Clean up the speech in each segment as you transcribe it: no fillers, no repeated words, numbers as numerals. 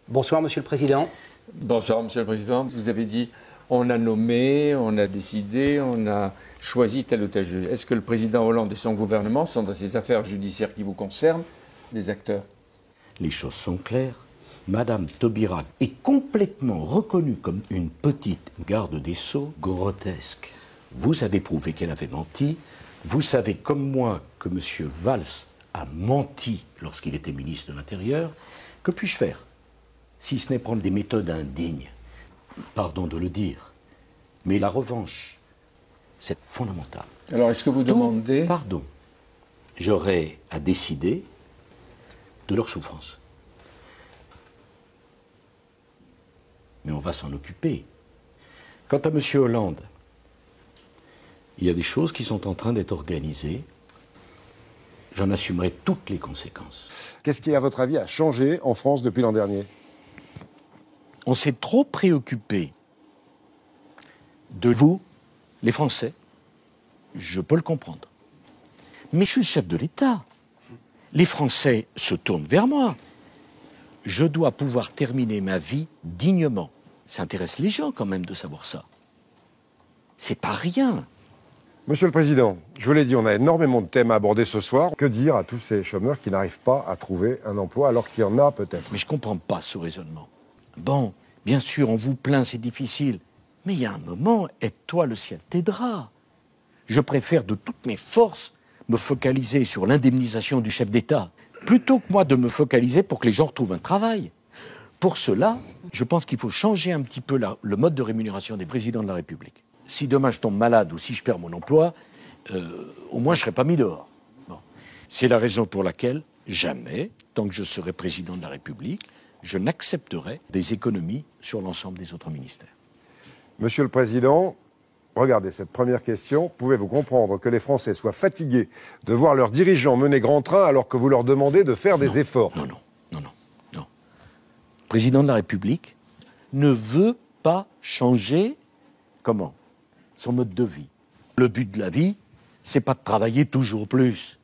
Bonsoir, Monsieur le Président. Bonsoir, Monsieur le Président. Vous avez dit on a nommé, on a décidé, on a choisi tel ou tel juge. Est-ce que le président Hollande et son gouvernement sont dans ces affaires judiciaires qui vous concernent des acteurs? Les choses sont claires. Madame Taubira est complètement reconnue comme une petite garde des Sceaux grotesque. Vous avez prouvé qu'elle avait menti. Vous savez comme moi que M. Valls a menti lorsqu'il était ministre de l'Intérieur. Que puis-je faire, si ce n'est prendre des méthodes indignes? Pardon de le dire, mais la revanche, c'est fondamental. Alors, est-ce que vous demandez... Pardon. J'aurais à décider de leur souffrance. Mais on va s'en occuper. Quant à M. Hollande, il y a des choses qui sont en train d'être organisées. J'en assumerai toutes les conséquences. Qu'est-ce qui, à votre avis, a changé en France depuis l'an dernier? On s'est trop préoccupé de vous, les Français. Je peux le comprendre. Mais je suis le chef de l'État. Les Français se tournent vers moi. Je dois pouvoir terminer ma vie dignement. Ça intéresse les gens quand même de savoir ça. C'est pas rien. Monsieur le Président, je vous l'ai dit, on a énormément de thèmes à aborder ce soir. Que dire à tous ces chômeurs qui n'arrivent pas à trouver un emploi alors qu'il y en a peut-être? Mais je comprends pas ce raisonnement. Bon, bien sûr, on vous plaint, c'est difficile. Mais il y a un moment, aide-toi, le ciel t'aidera. Je préfère de toutes mes forces me focaliser sur l'indemnisation du chef d'État, plutôt que moi de me focaliser pour que les gens retrouvent un travail. Pour cela, je pense qu'il faut changer un petit peu le mode de rémunération des présidents de la République. Si demain je tombe malade ou si je perds mon emploi, au moins je ne serai pas mis dehors. Bon. C'est la raison pour laquelle, jamais, tant que je serai président de la République, je n'accepterai des économies sur l'ensemble des autres ministères. Monsieur le Président, regardez cette première question. Pouvez-vous comprendre que les Français soient fatigués de voir leurs dirigeants mener grand train alors que vous leur demandez de faire des efforts? Non. Le président de la République ne veut pas changer, comment? Son mode de vie. Le but de la vie, c'est pas de travailler toujours plus.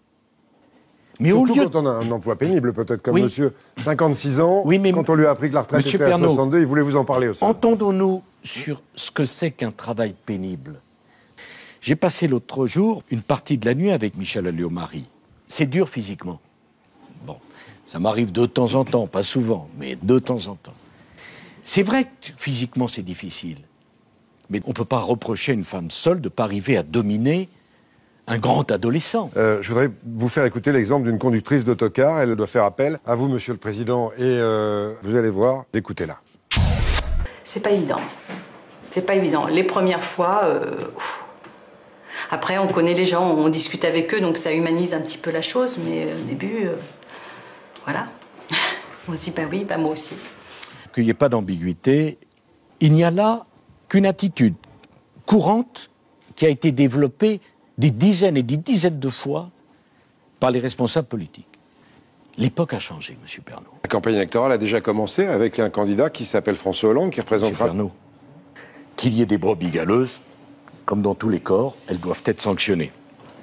Mais surtout au lieu quand on a un emploi pénible, peut-être comme monsieur, 56 ans, mais quand on lui a appris que la retraite était à 62, il voulait vous en parler aussi. Entendons-nous sur ce que c'est qu'un travail pénible. J'ai passé l'autre jour une partie de la nuit avec Michel Alliot-Marie. C'est dur physiquement. Bon, ça m'arrive de temps en temps, pas souvent, mais de temps en temps. C'est vrai que physiquement c'est difficile, mais on ne peut pas reprocher à une femme seule de ne pas arriver à dominer un grand adolescent. Je voudrais vous faire écouter l'exemple d'une conductrice d'autocar. Elle doit faire appel à vous, Monsieur le Président, et vous allez voir, écoutez-la. C'est pas évident. C'est pas évident. Les premières fois, après on connaît les gens, on discute avec eux, donc ça humanise un petit peu la chose, mais au début, voilà. On se dit, bah oui, bah moi aussi. Qu'il n'y ait pas d'ambiguïté, il n'y a là qu'une attitude courante qui a été développée des dizaines et des dizaines de fois par les responsables politiques. L'époque a changé, M. Pernaut. La campagne électorale a déjà commencé avec un candidat qui s'appelle François Hollande, qui représentera... M. Pernaut, qu'il y ait des brebis galeuses, comme dans tous les corps, elles doivent être sanctionnées.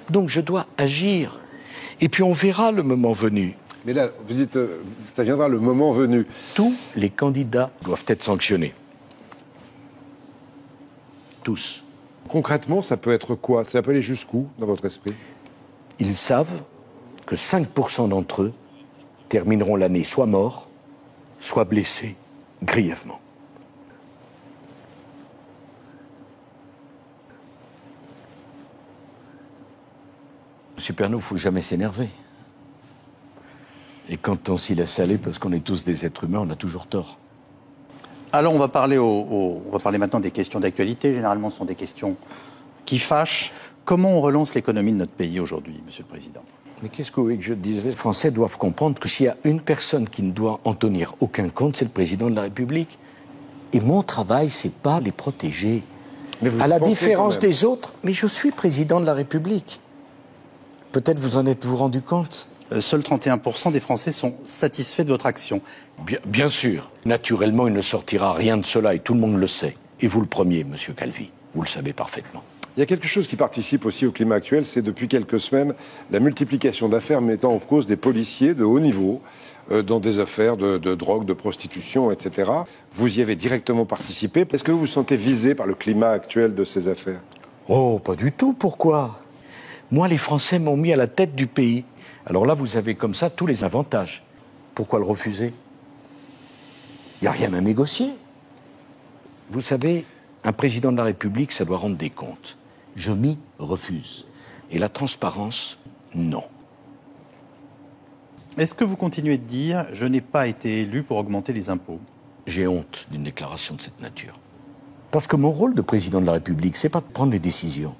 Donc je dois agir. Et puis on verra le moment venu. Mais là, vous dites, ça viendra le moment venu. Tous les candidats doivent être sanctionnés. Tous. Concrètement, ça peut être quoi? Ça peut aller jusqu'où, dans votre esprit? Ils savent que 5% d'entre eux termineront l'année soit morts, soit blessés grièvement. Monsieur Pernaut, il ne faut jamais s'énerver. Et quand on s'y laisse aller, parce qu'on est tous des êtres humains, on a toujours tort. Alors on va parler maintenant des questions d'actualité. Généralement, ce sont des questions qui fâchent. Comment on relance l'économie de notre pays aujourd'hui, Monsieur le Président? Mais qu'est-ce que vous voulez que je dise? Les Français doivent comprendre que s'il y a une personne qui ne doit en tenir aucun compte, c'est le Président de la République. Et mon travail, c'est pas les protéger. À la différence des autres, mais je suis Président de la République. Peut-être vous en êtes-vous rendu compte? Seuls 31% des Français sont satisfaits de votre action. Bien sûr. Naturellement, il ne sortira rien de cela et tout le monde le sait. Et vous le premier, Monsieur Calvi. Vous le savez parfaitement. Il y a quelque chose qui participe aussi au climat actuel, c'est depuis quelques semaines la multiplication d'affaires mettant en cause des policiers de haut niveau. dans des affaires de drogue, de prostitution, etc. Vous y avez directement participé. Est-ce que vous vous sentez visé par le climat actuel de ces affaires? Oh, pas du tout. Pourquoi? Moi, les Français m'ont mis à la tête du pays. Alors là, vous avez comme ça tous les avantages. Pourquoi le refuser? Il n'y a rien à négocier. Vous savez, un président de la République, ça doit rendre des comptes. Je m'y refuse. Et la transparence, non. Est-ce que vous continuez de dire « je n'ai pas été élu pour augmenter les impôts » J'ai honte d'une déclaration de cette nature. Parce que mon rôle de président de la République, c'est pas de prendre les décisions.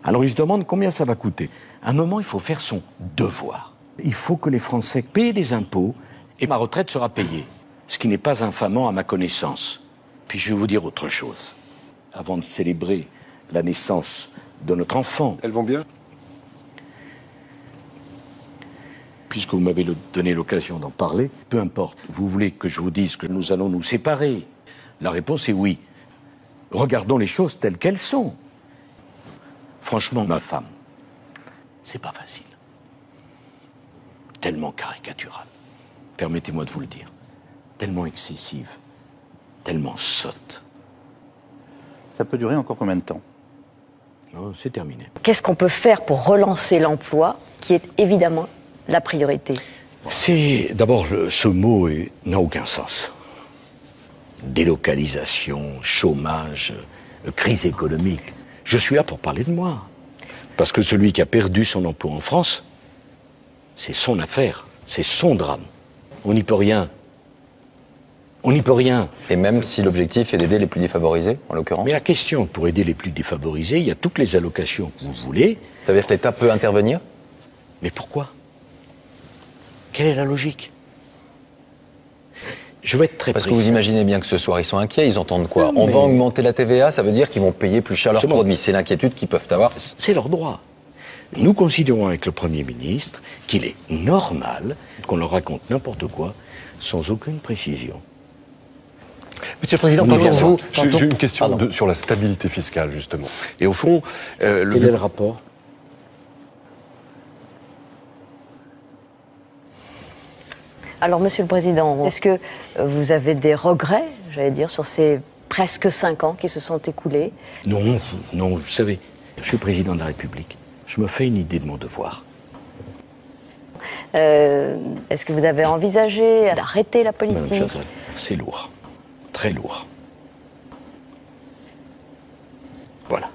Alors il se demande combien ça va coûter. À un moment, il faut faire son devoir. Il faut que les Français paient des impôts et ma retraite sera payée. Ce qui n'est pas infamant à ma connaissance. Puis je vais vous dire autre chose. Avant de célébrer la naissance de notre enfant... Elles vont bien? Puisque vous m'avez donné l'occasion d'en parler, peu importe, vous voulez que je vous dise que nous allons nous séparer? La réponse est oui. Regardons les choses telles qu'elles sont. Franchement, ma femme, c'est pas facile. Tellement caricatural. Permettez-moi de vous le dire. Tellement excessive. Tellement sotte. Ça peut durer encore combien de temps? Oh, c'est terminé. Qu'est-ce qu'on peut faire pour relancer l'emploi, qui est évidemment la priorité? C'est d'abord, ce mot n'a aucun sens. Délocalisation, chômage, crise économique. Je suis là pour parler de moi. Parce que celui qui a perdu son emploi en France, c'est son affaire, c'est son drame. On n'y peut rien. On n'y peut rien. Et même si l'objectif est d'aider les plus défavorisés, en l'occurrence. Mais la question, pour aider les plus défavorisés, il y a toutes les allocations que vous voulez. Ça veut dire que l'État peut intervenir? Mais pourquoi? Quelle est la logique? Je vais être très Parce précis. que vous imaginez bien que ce soir, ils sont inquiets, ils entendent quoi? Non, On mais... va augmenter la TVA, ça veut dire qu'ils vont payer plus cher leurs produits. C'est l'inquiétude qu'ils peuvent avoir. C'est leur droit. Nous considérons avec le Premier ministre qu'il est normal qu'on leur raconte n'importe quoi sans aucune précision. Monsieur le Président, vous... J'ai une question sur la stabilité fiscale, justement. Et au fond... Quel est le rapport? Alors, Monsieur le Président, est-ce que vous avez des regrets, j'allais dire, sur ces presque 5 ans qui se sont écoulés? Non, non, vous savez, je suis président de la République. Je me fais une idée de mon devoir. Est-ce que vous avez envisagé d'arrêter la politique? Madame Chazal, c'est lourd. Très lourd. Voilà.